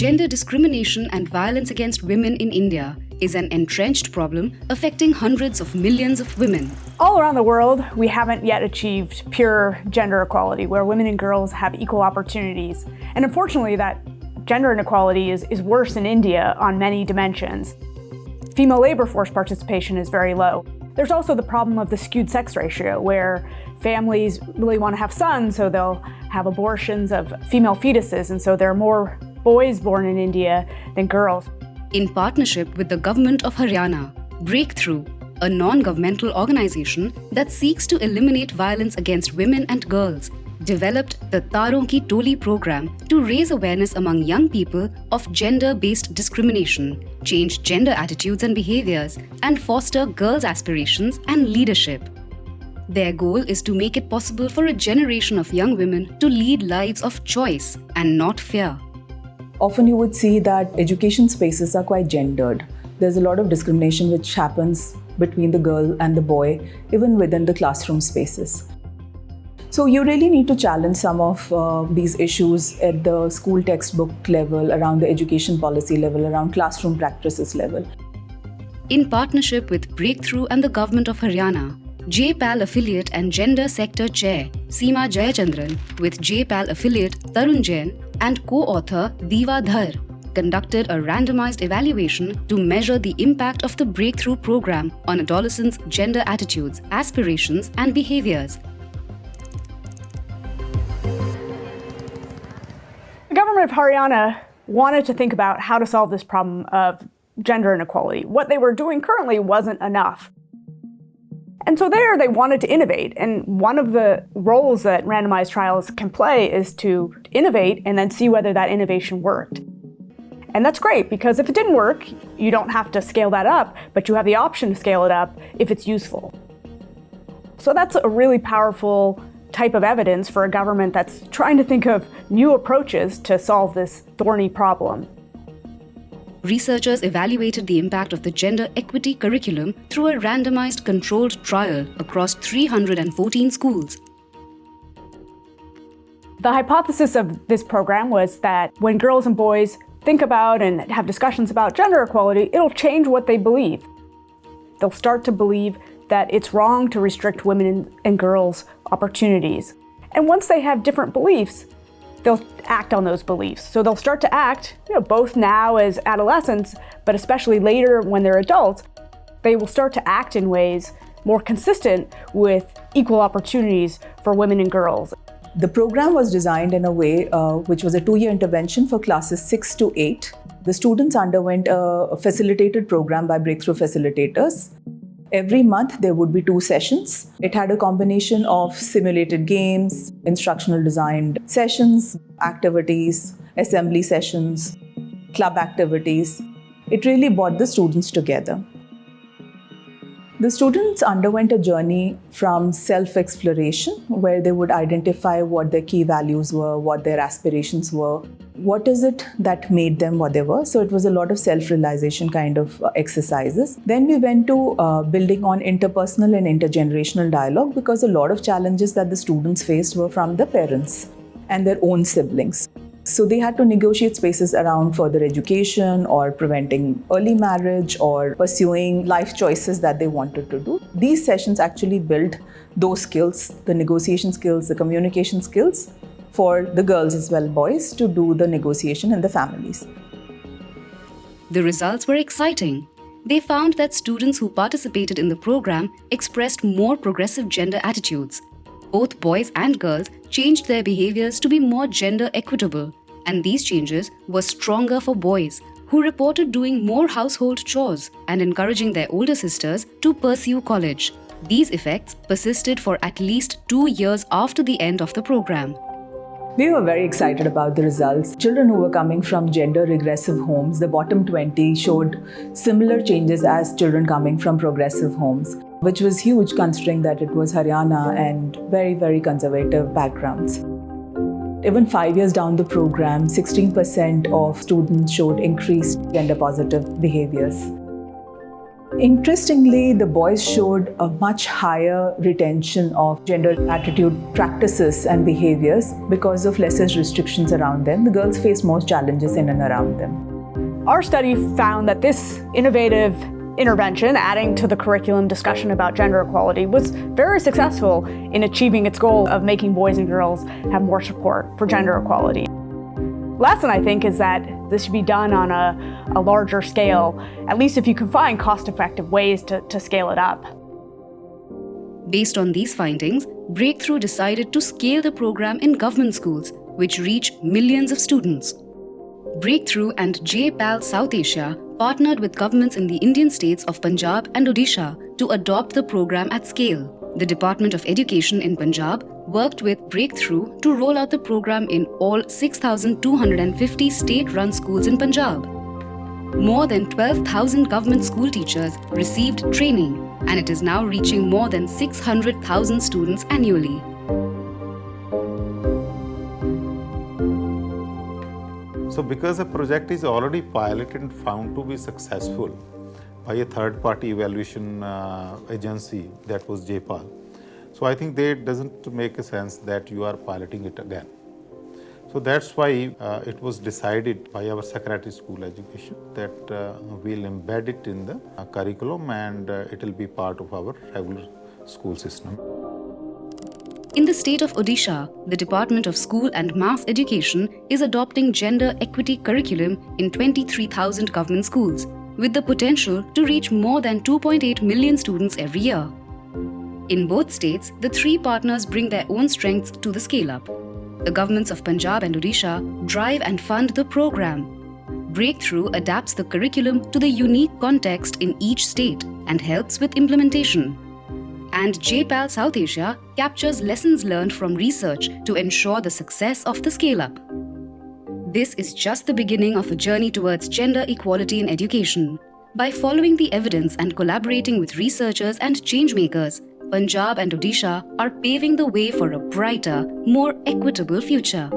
Gender discrimination and violence against women in India is an entrenched problem affecting hundreds of millions of women. All around the world, we haven't yet achieved pure gender equality, where women and girls have equal opportunities. And unfortunately, that gender inequality is worse in India on many dimensions. Female labor force participation is very low. There's also the problem of the skewed sex ratio, where families really want to have sons, so they'll have abortions of female fetuses, and so there are more boys born in India than girls. In partnership with the government of Haryana, Breakthrough, a non-governmental organization that seeks to eliminate violence against women and girls, developed the Taron Ki Toli program to raise awareness among young people of gender-based discrimination, change gender attitudes and behaviors, and foster girls' aspirations and leadership. Their goal is to make it possible for a generation of young women to lead lives of choice and not fear. Often you would see that education spaces are quite gendered. There's a lot of discrimination which happens between the girl and the boy, even within the classroom spaces. So you really need to challenge some of these issues at the school textbook level, around the education policy level, around classroom practices level. In partnership with Breakthrough and the government of Haryana, JPAL affiliate and gender sector chair Seema Jayachandran with JPAL affiliate Tarun Jain and co-author Diva Dhar conducted a randomized evaluation to measure the impact of the Breakthrough program on adolescents' gender attitudes, aspirations, and behaviors. The government of Haryana wanted to think about how to solve this problem of gender inequality. What they were doing currently wasn't enough. And so there they wanted to innovate. And one of the roles that randomized trials can play is to innovate and then see whether that innovation worked. And that's great, because if it didn't work, you don't have to scale that up, but you have the option to scale it up if it's useful. So that's a really powerful type of evidence for a government that's trying to think of new approaches to solve this thorny problem. Researchers evaluated the impact of the gender equity curriculum through a randomized controlled trial across 314 schools. The hypothesis of this program was that when girls and boys think about and have discussions about gender equality, it'll change what they believe. They'll start to believe that it's wrong to restrict women and girls' opportunities. And once they have different beliefs, they'll act on those beliefs. So they'll start to act, both now as adolescents, but especially later when they're adults, they will start to act in ways more consistent with equal opportunities for women and girls. The program was designed in a way which was a 2-year intervention for classes 6 to 8. The students underwent a facilitated program by Breakthrough facilitators. Every month there would be 2 sessions. It had a combination of simulated games, instructional designed sessions, activities, assembly sessions, club activities. It really brought the students together. The students underwent a journey from self-exploration, where they would identify what their key values were, what their aspirations were, what is it that made them what they were. So it was a lot of self-realization kind of exercises. Then we went to building on interpersonal and intergenerational dialogue, because a lot of challenges that the students faced were from the parents and their own siblings. So they had to negotiate spaces around further education or preventing early marriage or pursuing life choices that they wanted to do. These sessions actually built those skills, the negotiation skills, the communication skills, for the girls as well, boys, to do the negotiation in the families. The results were exciting. They found that students who participated in the program expressed more progressive gender attitudes. Both boys and girls changed their behaviors to be more gender equitable, and these changes were stronger for boys, who reported doing more household chores and encouraging their older sisters to pursue college. These effects persisted for at least 2 years after the end of the program. We were very excited about the results. Children who were coming from gender regressive homes, the bottom 20, showed similar changes as children coming from progressive homes, which was huge considering that it was Haryana and very, very conservative backgrounds. Even 5 years down the program, 16% of students showed increased gender positive behaviors. Interestingly, the boys showed a much higher retention of gender attitude practices and behaviors because of lesser restrictions around them. The girls face more challenges in and around them. Our study found that this innovative intervention, adding to the curriculum discussion about gender equality, was very successful in achieving its goal of making boys and girls have more support for gender equality. Lesson, I think, is that this should be done on a larger scale, at least if you can find cost-effective ways to scale it up. Based on these findings, Breakthrough decided to scale the program in government schools, which reach millions of students. Breakthrough and JPAL South Asia partnered with governments in the Indian states of Punjab and Odisha to adopt the program at scale. The Department of Education in Punjab worked with Breakthrough to roll out the program in all 6,250 state-run schools in Punjab. More than 12,000 government school teachers received training, and it is now reaching more than 600,000 students annually. So because a project is already piloted and found to be successful by a third-party evaluation agency, that was JPAL, so I think it doesn't make a sense that you are piloting it again. So that's why it was decided by our Secretary School Education that we'll embed it in the curriculum and it will be part of our regular school system. In the state of Odisha, the Department of School and Mass Education is adopting gender equity curriculum in 23,000 government schools, with the potential to reach more than 2.8 million students every year. In both states, the three partners bring their own strengths to the scale-up. The governments of Punjab and Odisha drive and fund the program. Breakthrough adapts the curriculum to the unique context in each state and helps with implementation. And JPAL South Asia captures lessons learned from research to ensure the success of the scale-up. This is just the beginning of a journey towards gender equality in education. By following the evidence and collaborating with researchers and changemakers, Punjab and Odisha are paving the way for a brighter, more equitable future.